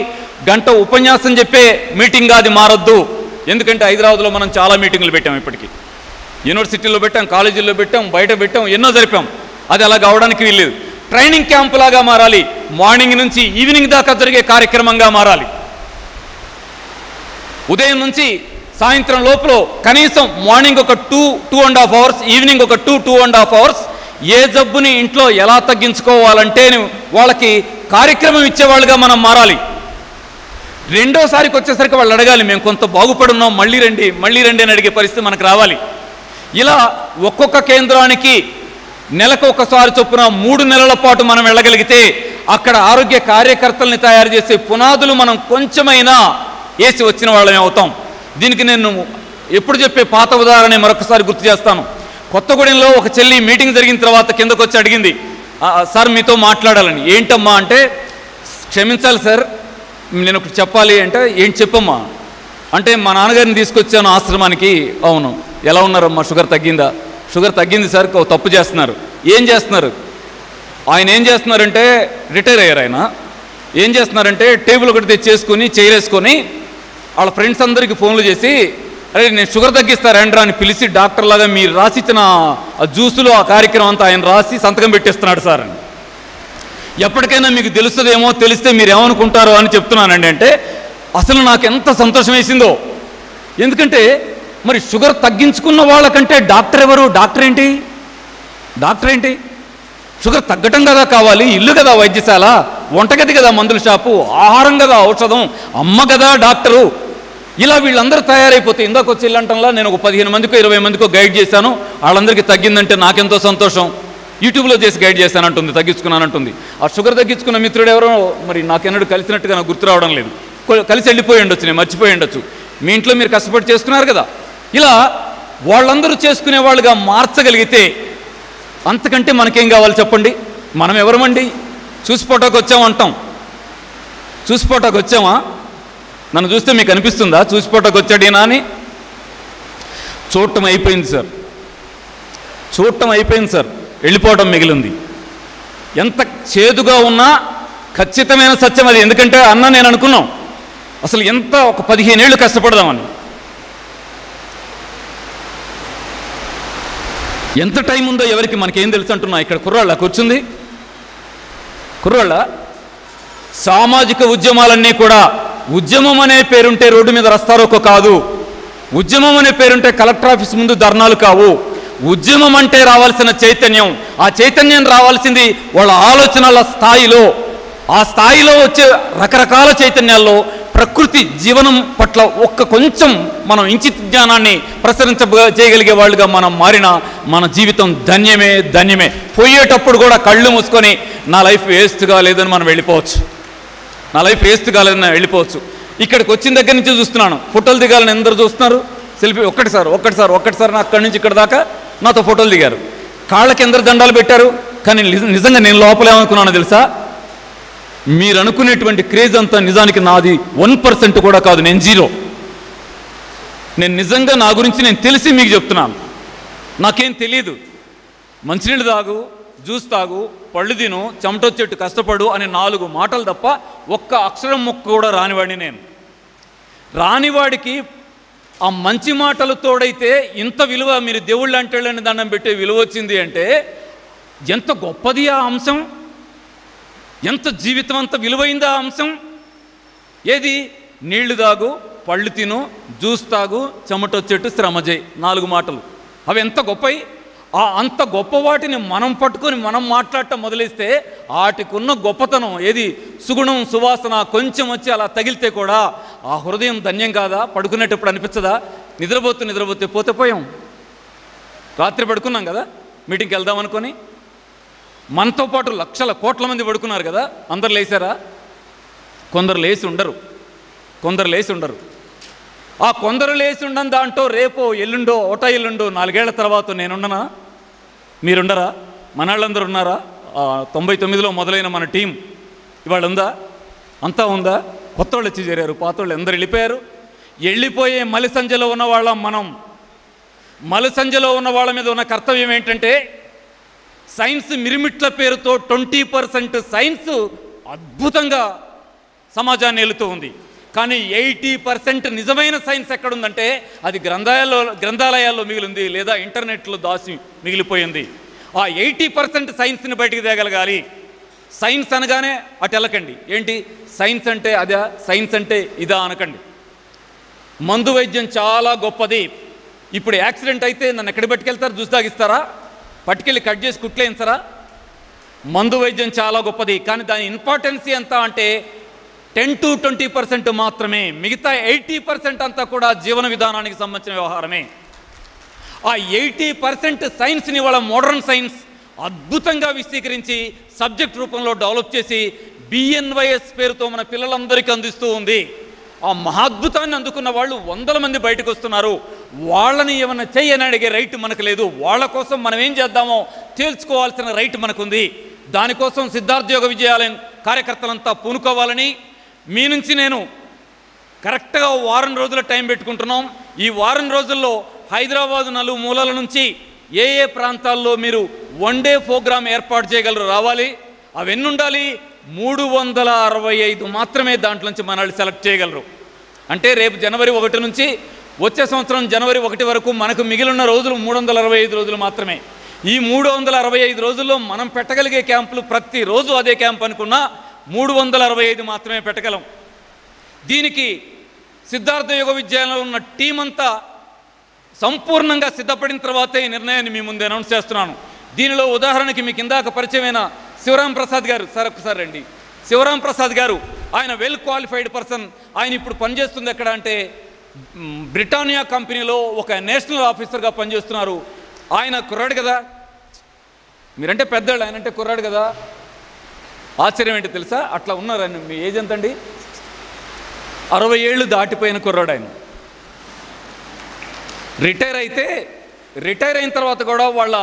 గంట ఉపన్యాసం చెప్పే మీటింగ్ అది మారొద్దు. ఎందుకంటే హైదరాబాద్లో మనం చాలా మీటింగులు పెట్టాం, ఇప్పటికీ యూనివర్సిటీలో పెట్టాం, కాలేజీల్లో పెట్టాం, బయట పెట్టాం, ఎన్నో జరిపాం. అది అలా కావడానికి వీల్లేదు. ట్రైనింగ్ క్యాంప్ లాగా మారాలి. మార్నింగ్ నుంచి ఈవినింగ్ దాకా జరిగే కార్యక్రమంగా మారాలి. ఉదయం నుంచి సాయంత్రం లోపల కనీసం మార్నింగ్ ఒక 2.5 అవర్స్, ఈవినింగ్ ఒక 2.5 అవర్స్ ఏ జబ్బుని ఇంట్లో ఎలా తగ్గించుకోవాలంటే వాళ్ళకి కార్యక్రమం ఇచ్చేవాళ్ళుగా మనం మారాలి. రెండోసారికి వచ్చేసరికి వాళ్ళు అడగాలి, మేము కొంత బాగుపడున్నాం, మళ్ళీ రండి అని అడిగే పరిస్థితి మనకు రావాలి. ఇలా ఒక్కొక్క కేంద్రానికి నెలకు ఒకసారి చొప్పున 3 నెలల పాటు మనం వెళ్ళగలిగితే అక్కడ ఆరోగ్య కార్యకర్తల్ని తయారు చేసే పునాదులు మనం కొంచెమైనా వేసి వచ్చిన వాళ్ళమే అవుతాం. దీనికి నేను ఎప్పుడు చెప్పే పాత ఉదాహరణ మరొకసారి గుర్తు చేస్తాను. కొత్తగూడెంలో ఒక చెల్లి మీటింగ్ జరిగిన తర్వాత కిందకు వచ్చి అడిగింది, సార్ మీతో మాట్లాడాలని. ఏంటమ్మా అంటే, క్షమించాలి సార్, నేను ఒకటి చెప్పాలి అంటే. ఏంటి చెప్పమ్మా అంటే, మా నాన్నగారిని తీసుకొచ్చాను ఆశ్రమానికి. అవును, ఎలా ఉన్నారమ్మా, షుగర్ తగ్గిందా? షుగర్ తగ్గింది సార్, తప్పు చేస్తున్నారు. ఏం చేస్తున్నారు? ఆయన ఏం చేస్తున్నారంటే, రిటైర్ అయ్యారు ఆయన. ఏం చేస్తున్నారంటే, టేబుల్ ఒకటి తెచ్చేసుకొని చైరేసుకొని వాళ్ళ ఫ్రెండ్స్ అందరికీ ఫోన్లు చేసి, అరే నేను షుగర్ తగ్గిస్తారండ్రా అని పిలిచి డాక్టర్ లాగా మీరు రాసిచ్చిన ఆ జ్యూసులు ఆ కార్యక్రమం అంతా ఆయన రాసి సంతకం పెట్టేస్తున్నాడు సార్ అని. ఎప్పటికైనా మీకు తెలుస్తుందేమో, తెలిస్తే మీరు ఏమనుకుంటారో అని చెప్తున్నానండి. అంటే అసలు నాకు ఎంత సంతోషం వేసిందో. ఎందుకంటే మరి షుగర్ తగ్గించుకున్న వాళ్ళకంటే డాక్టర్ ఎవరు? డాక్టర్ ఏంటి? షుగర్ తగ్గటం కదా కావాలి, ఇల్లు కదా వైద్యశాల, వంటగది కదా మందుల షాపు, ఆహారం కదా ఔషధం, అమ్మ కదా డాక్టరు. ఇలా వీళ్ళందరూ తయారైపోతే, ఇందాక వచ్చి ఇల్లంటంలా నేను ఒక 15 మందికో 20 మందికో గైడ్ చేశాను, వాళ్ళందరికీ తగ్గిందంటే నాకెంతో సంతోషం. యూట్యూబ్లో చేసి గైడ్ చేశానంటుంది, తగ్గించుకున్నానంటుంది. ఆ షుగర్ తగ్గించుకున్న మిత్రుడు ఎవరో మరి నాకెన్నడూ కలిసినట్టుగా నాకు గుర్తు రావడం లేదు. కలిసి వెళ్ళిపోయి ఉండొచ్చు, నేను మర్చిపోయి ఉండొచ్చు. మీ ఇంట్లో మీరు కష్టపడి చేసుకున్నారు కదా. ఇలా వాళ్ళందరూ చేసుకునే వాళ్ళుగా మార్చగలిగితే అంతకంటే మనకేం కావాలి చెప్పండి? మనం ఎవరమండి? చూసిపోటాకు వచ్చామంటాం. చూసిపోటాకు వచ్చామా? నన్ను చూస్తే మీకు అనిపిస్తుందా చూసిపోటాకు వచ్చాడేనా అని? చూడటం అయిపోయింది సార్, వెళ్ళిపోవటం మిగిలింది. ఎంత చేదుగా ఉన్నా ఖచ్చితమైన సత్యం అది. ఎందుకంటే అన్న నేను అనుకున్నాం అసలు ఎంత ఒక 15 ఏళ్ళు కష్టపడదామని. ఎంత టైం ఉందో ఎవరికి మనకేం తెలుసు అంటున్నా. ఇక్కడ కుర్రాళ్ళ కూర్చుంది, కుర్రాళ్ళ సామాజిక ఉద్యమాలన్నీ కూడా ఉద్యమం అనే పేరుంటే రోడ్డు మీద రస్తారోకో కాదు, ఉద్యమం అనే పేరుంటే కలెక్టర్ ఆఫీస్ ముందు ధర్నాలు కావు. ఉద్యమం అంటే రావాల్సిన చైతన్యం, ఆ చైతన్యం రావాల్సింది వాళ్ళ ఆలోచనల స్థాయిలో. ఆ స్థాయిలో వచ్చే రకరకాల చైతన్యాల్లో ప్రకృతి జీవనం పట్ల కొంచెం మనం ఇంచిత్ జ్ఞానాన్ని చేయగలిగే వాళ్ళుగా మనం మారిన మన జీవితం ధన్యమే. పోయేటప్పుడు కూడా కళ్ళు మూసుకొని నా లైఫ్ వేస్ట్ కాలేదని మనం వెళ్ళిపోవచ్చు. ఇక్కడికి వచ్చిన దగ్గర నుంచి చూస్తున్నాను, ఫోటోలు దిగాలని అందరూ చూస్తున్నారు. సెల్ఫీ ఒక్కటిసారి నాకు అక్కడి నుంచి ఇక్కడ దాకా నాతో ఫోటోలు దిగారు. కాళ్ళకి ఎందరు దండాలు పెట్టారు. కానీ నిజంగా నేను లోపలేమనుకున్నాను తెలుసా? మీరు అనుకునేటువంటి క్రేజ్ అంతా నిజానికి నాది 1% కూడా కాదు. నేను 0. నేను నిజంగా నా గురించి నేను తెలిసి మీకు చెప్తున్నాను. నాకేం తెలియదు. మంచినీళ్ళు తాగు, జ్యూస్ తాగు, పళ్ళు తిను, చెమటొచ్చెట్టు కష్టపడు అనే 4 మాటలు తప్ప ఒక్క అక్షరం మొక్క కూడా రానివాడిని నేను. రానివాడికి ఆ మంచి మాటలు తోడైతే ఇంత విలువ, మీరు దేవుళ్ళు అంటేళ్ళని దండం పెట్టే విలువ వచ్చింది అంటే ఎంత గొప్పది ఆ అంశం, ఎంత జీవితం అంత విలువైంది ఆ అంశం. ఏది? నీళ్లు తాగు, పళ్ళు తిను, జ్యూస్ తాగు, చెమటొచ్చెట్టు, శ్రమ చేయి, 4 మాటలు. అవి ఎంత గొప్పవి. ఆ అంత గొప్ప వాటిని మనం పట్టుకొని మనం మాట్లాడటం మొదలైస్తే వాటికున్న గొప్పతనం ఏది? సుగుణం, సువాసన కొంచెం వచ్చి అలా తగిలితే కూడా ఆ హృదయం ధన్యం కాదా? పడుకునేటప్పుడు అనిపించదా? నిద్రపోతే పోయాం. రాత్రి పడుకున్నాం కదా, మీటింగ్కి వెళ్దాం అనుకొని. మనతో పాటు లక్షల కోట్ల మంది పడుకున్నారు కదా. అందరు లేచారా? కొందరు లేచి ఉండరు. ఆ కొందరు లేచి ఉండని దాంట్లో రేపో ఎల్లుండో 4 ఏళ్ల తర్వాత నేనుండనా? మీరుండరా? మన వాళ్ళందరూ ఉన్నారా? 99లో మొదలైన మన టీం ఇవాళ ఉందా? అంతా ఉందా? కొత్త వాళ్ళు వచ్చి చేరారు, పాత వాళ్ళు అందరు వెళ్ళిపోయారు. వెళ్ళిపోయే మలిసంజలో ఉన్న వాళ్ళం మనం. మలిసంజలో ఉన్న వాళ్ళ మీద ఉన్న కర్తవ్యం ఏంటంటే, సైన్స్ మిరిమిట్ల పేరుతో 20% సైన్స్ అద్భుతంగా సమాజాన్ని ఏలుతూ ఉంది. కానీ 80% నిజమైన సైన్స్ ఎక్కడుందంటే అది గ్రంథాలయాల్లో మిగిలింది, లేదా ఇంటర్నెట్లో దాచి మిగిలిపోయింది. ఆ 80% సైన్స్ని బయటికి తేగలగాలి. సైన్స్ అనగానే అటు వెళ్ళకండి. ఏంటి సైన్స్ అంటే? అదా సైన్స్ అంటే ఇదా అనకండి. మందు వైద్యం చాలా గొప్పది. ఇప్పుడు యాక్సిడెంట్ అయితే నన్ను ఎక్కడికి పట్టుకెళ్తారు? జ్యూస్ తాగిస్తారా? పట్టుకెళ్ళి కట్ చేసి కుట్లేయించరా? మందు వైద్యం చాలా గొప్పది, కానీ దాని ఇంపార్టెన్స్ ఎంత అంటే 10 to 20% మాత్రమే. మిగతా 80% అంతా కూడా జీవన విధానానికి సంబంధించిన వ్యవహారమే. ఆ 80% సైన్స్ని వాళ్ళ మోడర్న్ సైన్స్ అద్భుతంగా విశదీకరించి సబ్జెక్ట్ రూపంలో డెవలప్ చేసి BNYS పేరుతో మన పిల్లలందరికీ అందిస్తూ ఉంది. ఆ మహాద్భుతాన్ని అందుకున్న వాళ్ళు 100 మంది బయటకు వస్తున్నారు. వాళ్ళని ఏమన్నా చెయ్యని అడిగే రైట్ మనకు లేదు. వాళ్ళ కోసం మనం ఏం చేద్దామో తేల్చుకోవాల్సిన రైట్ మనకుంది. దానికోసం సిద్ధార్థ యోగ విద్యాలయం కార్యకర్తలంతా పూనుకోవాలని మీ నుంచి నేను కరెక్ట్గా వారం రోజుల టైం పెట్టుకుంటున్నాం. ఈ వారం రోజుల్లో హైదరాబాద్ నలుమూలల నుంచి ఏ ఏ ప్రాంతాల్లో మీరు 1 డే ప్రోగ్రాం ఏర్పాటు చేయగలరు రావాలి. అవన్నీ ఉండాలి. 365 మాత్రమే దాంట్లోంచి మనల్ని సెలెక్ట్ చేయగలరు. అంటే రేపు జనవరి 1 నుంచి వచ్చే సంవత్సరం జనవరి 1 వరకు మనకు మిగిలిన రోజులు 365 రోజులు మాత్రమే. ఈ 365 రోజుల్లో మనం పెట్టగలిగే క్యాంపులు ప్రతిరోజు అదే క్యాంప్ అనుకున్నా 365 మాత్రమే పెట్టగలం. దీనికి సిద్ధార్థ యోగ విద్యాలయంలో ఉన్న టీం అంతా సంపూర్ణంగా సిద్ధపడిన తర్వాతే ఈ నిర్ణయాన్ని మీ ముందు అనౌన్స్ చేస్తున్నాను. దీనిలో ఉదాహరణకి మీకు ఇందాక పరిచయమైన శివరాం ప్రసాద్ గారు, సార్ ఒక్కసారి రండి. శివరాం ప్రసాద్ గారు ఆయన వెల్ క్వాలిఫైడ్ పర్సన్. ఆయన ఇప్పుడు పనిచేస్తుంది ఎక్కడ అంటే బ్రిటానియా కంపెనీలో ఒక నేషనల్ ఆఫీసర్గా పనిచేస్తున్నారు. ఆయన కుర్రాడు కదా, మీరంటే పెద్దవాళ్ళు, ఆయన అంటే కుర్రాడు కదా. ఆశ్చర్యం ఏంటి తెలుసా? అట్లా ఉన్నారు ఆయన. మీ ఏజ్ ఎంతండి? 60 ఏళ్ళు దాటిపోయిన కుర్రాడు ఆయన. రిటైర్ అయిన తర్వాత కూడా వాళ్ళ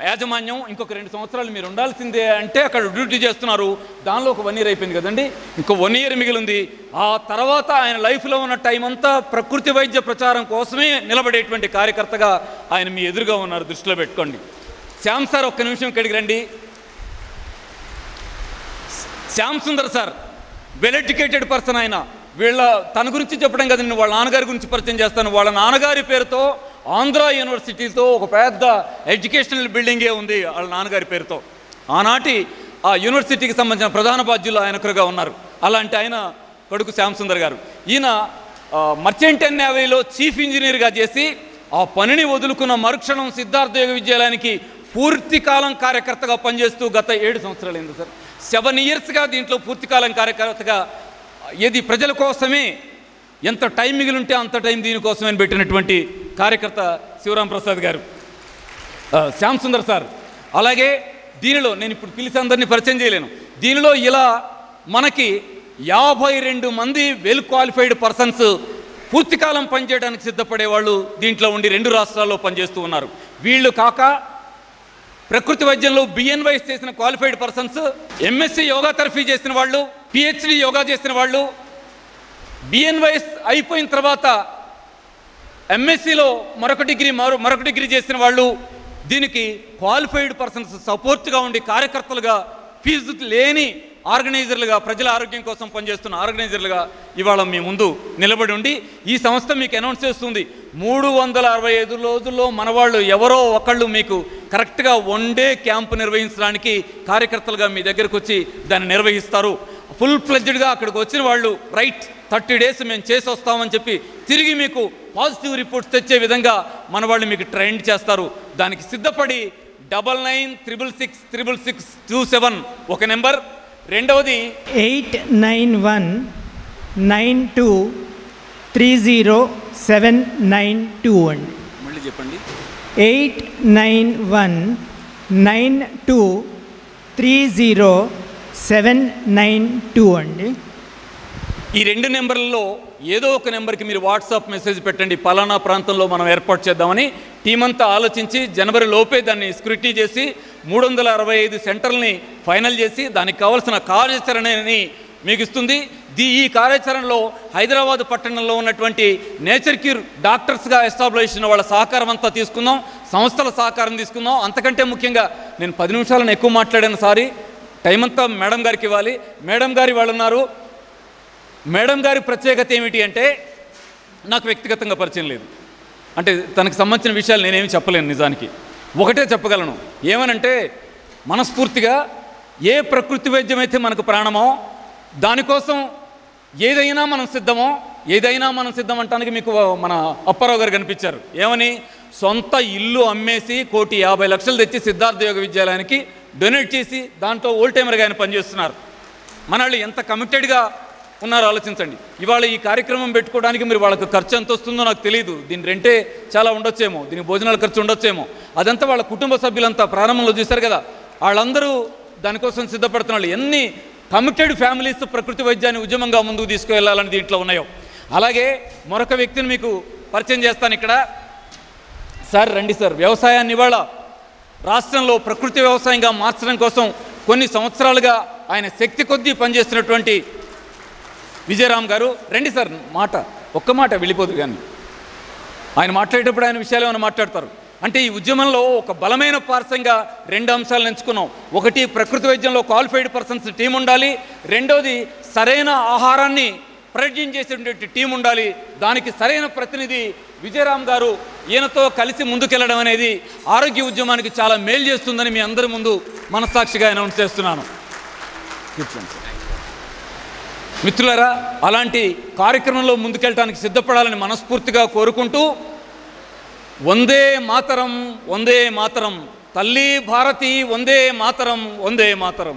యాజమాన్యం ఇంకొక 2 సంవత్సరాలు మీరు ఉండాల్సిందే అంటే అక్కడ డ్యూటీ చేస్తున్నారు. దానిలో ఒక 1 year అయిపోయింది కదండి, ఇంకో 1 year మిగిలింది. ఆ తర్వాత ఆయన లైఫ్లో ఉన్న టైం అంతా ప్రకృతి వైద్య ప్రచారం కోసమే నిలబడేటువంటి కార్యకర్తగా ఆయన మీ ఎదురుగా ఉన్నారు, దృష్టిలో పెట్టుకోండి. శ్యామ్ సార్ ఒక్క నిమిషం ఇక్కడికి రండి. Shyam Sundar sir well educated person. ఆయన తన గురించి చెప్పడం కదా, నేను వాళ్ళ నాన్నగారి గురించి పరిచయం చేస్తాను. వాళ్ళ నాన్నగారి పేరుతో ఆంధ్ర యూనివర్సిటీతో ఒక పెద్ద ఎడ్యుకేషనల్ బిల్డింగే ఉంది వాళ్ళ నాన్నగారి పేరుతో. ఆనాటి ఆ యూనివర్సిటీకి సంబంధించిన ప్రధాన బాధ్యులు ఆయన ఒకరుగా ఉన్నారు. అలాంటి ఆయన కొడుకు శ్యామ్ సుందర్ గారు. ఈయన మర్చెంట్ నేవీలో చీఫ్ ఇంజనీర్గా చేసి ఆ పనిని వదులుకున్న మరుక్షణం సిద్ధార్థ యోగ విద్యాలయానికి పూర్తికాలం కార్యకర్తగా పనిచేస్తూ గత 7 సంవత్సరాలు అయింది సార్. 7 yearsగా దీంట్లో పూర్తికాలం కార్యకర్తగా ఏది ప్రజల కోసమే ఎంత టైం మిగిలి ఉంటే అంత టైం దీనికోసమే పెట్టినటువంటి కార్యకర్త శివరాం ప్రసాద్ గారు, శ్యామ్ సుందర్ సార్. అలాగే దీనిలో నేను ఇప్పుడు పిలిచి అందరినీ పరిచయం చేయలేను. దీనిలో ఇలా మనకి 52 మంది వెల్ క్వాలిఫైడ్ పర్సన్స్ పూర్తికాలం పనిచేయడానికి సిద్ధపడేవాళ్ళు దీంట్లో ఉండి 2 రాష్ట్రాల్లో పనిచేస్తూ ఉన్నారు. వీళ్ళు కాక ప్రకృతి వైద్యంలో BNYS చేసిన qualified persons, MSc yoga therapy చేసిన వాళ్ళు, PhD యోగా చేసిన వాళ్ళు, BNYS అయిపోయిన తర్వాత MScలో మరొక డిగ్రీ చేసిన వాళ్ళు, దీనికి క్వాలిఫైడ్ పర్సన్స్ సపోర్ట్గా ఉండి కార్యకర్తలుగా ఫీజు లేని ఆర్గనైజర్లుగా ప్రజల ఆరోగ్యం కోసం పనిచేస్తున్న ఆర్గనైజర్లుగా ఇవాళ మీ ముందు నిలబడి ఉండి ఈ సంస్థ మీకు అనౌన్స్ చేస్తుంది. 365 రోజుల్లో మన వాళ్ళు ఎవరో ఒకళ్ళు మీకు కరెక్ట్గా 1 డే క్యాంపు నిర్వహించడానికి కార్యకర్తలుగా మీ దగ్గరకు వచ్చి దాన్ని నిర్వహిస్తారు. ఫుల్ ఫ్లెడ్జ్డ్గా అక్కడికి వచ్చిన వాళ్ళు రైట్ 30 days మేము చేసి వస్తామని చెప్పి తిరిగి మీకు పాజిటివ్ రిపోర్ట్స్ తెచ్చే విధంగా మన వాళ్ళు మీకు ట్రైన్ చేస్తారు. దానికి సిద్ధపడి 99666667 ఒక నెంబర్. రెండవది 8919230792 అండి. మళ్ళీ చెప్పండి. 8919230792 అండి. ఈ 2 నెంబర్లలో ఏదో ఒక నెంబర్కి మీరు వాట్సాప్ మెసేజ్ పెట్టండి, పలానా ప్రాంతంలో మనం ఏర్పాటు చేద్దామని. టీం అంతా ఆలోచించి జనవరి లోపే దాన్ని స్క్రూటినీ చేసి 365 సెంటర్లని ఫైనల్ చేసి దానికి కావాల్సిన కార్యాచరణని మీకు ఇస్తుంది. ఈ కార్యాచరణలో హైదరాబాద్ పట్టణంలో ఉన్నటువంటి నేచర్ క్యూర్ డాక్టర్స్గా ఎస్టాబ్లిష్ అయిన వాళ్ళ సహకారం అంతా తీసుకుందాం, సంస్థల సహకారం తీసుకుందాం. అంతకంటే ముఖ్యంగా నేను 10 నిమిషాలను ఎక్కువ మాట్లాడాను, సారీ. టైం అంతా మేడం గారికి ఇవ్వాలి. మేడం గారు వాళ్ళు ఉన్నారు. మేడం గారి ప్రత్యేకత ఏమిటి అంటే నాకు వ్యక్తిగతంగా పరిచయం లేదు, అంటే తనకు సంబంధించిన విషయాలు నేనేమి చెప్పలేను. నిజానికి ఒకటే చెప్పగలను, ఏమనంటే మనస్ఫూర్తిగా ఏ ప్రకృతి వైద్యం అయితే మనకు ప్రాణమో దానికోసం ఏదైనా మనం సిద్ధం అంటానికి మీకు మన అప్పారావు గారు కనిపించారు. ఏమని సొంత ఇల్లు అమ్మేసి 1,50,00,000 తెచ్చి సిద్ధార్థ యోగ విద్యాలయానికి డొనేట్ చేసి దాంట్లో ఓల్డ్ టైమర్గా ఆయన పనిచేస్తున్నారు. మన వాళ్ళు ఎంత కమిటెడ్గా ఉన్నారో ఆలోచించండి. ఇవాళ ఈ కార్యక్రమం పెట్టుకోవడానికి మీరు వాళ్ళకి ఖర్చు ఎంత వస్తుందో నాకు తెలియదు. దీని రెంటే చాలా ఉండొచ్చేమో, దీనికి భోజనాల ఖర్చు ఉండొచ్చేమో. అదంతా వాళ్ళ కుటుంబ సభ్యులంతా ప్రారంభంలో చూశారు కదా, వాళ్ళందరూ దానికోసం సిద్ధపడుతున్న వాళ్ళు. ఎన్ని కమిటెడ్ ఫ్యామిలీస్ ప్రకృతి వైద్యాన్ని ఉద్యమంగా ముందుకు తీసుకువెళ్ళాలని దీంట్లో ఉన్నాయో. అలాగే మరొక వ్యక్తిని మీకు పరిచయం చేస్తాను ఇక్కడ. సార్ రండి సార్. వ్యవసాయాన్ని ఇవాళ రాష్ట్రంలో ప్రకృతి వ్యవసాయంగా మార్చడం కోసం కొన్ని సంవత్సరాలుగా ఆయన శక్తి కొద్దీ పనిచేస్తున్నటువంటి విజయరామ్ గారు. రండి సార్. ఒక్క మాట వెళ్ళిపోదు కానీ ఆయన మాట్లాడేటప్పుడు ఆయన విషయాలు ఏమైనా మాట్లాడతారు. అంటే ఈ ఉద్యమంలో ఒక బలమైన పార్శ్వంగా 2 అంశాలను ఎంచుకున్నాం. ఒకటి, ప్రకృతి వైద్యంలో క్వాలిఫైడ్ పర్సన్స్ టీం ఉండాలి. రెండోది, సరైన ఆహారాన్ని ప్రొడ్యూస్ చేసేటువంటి టీం ఉండాలి. దానికి సరైన ప్రతినిధి విజయరామ్ గారు. ఈయనతో కలిసి ముందుకెళ్ళడం అనేది ఆరోగ్య ఉద్యమానికి చాలా మేలు చేస్తుందని మీ అందరి ముందు మనస్సాక్షిగా అనౌన్స్ చేస్తున్నాను. మిత్రులారా, అలాంటి కార్యక్రమంలో ముందుకెళ్ళడానికి సిద్ధపడాలని మనస్ఫూర్తిగా కోరుకుంటూ, వందే మాతరం, వందే మాతరం, తల్లి భారతి వందే మాతరం, వందే మాతరం.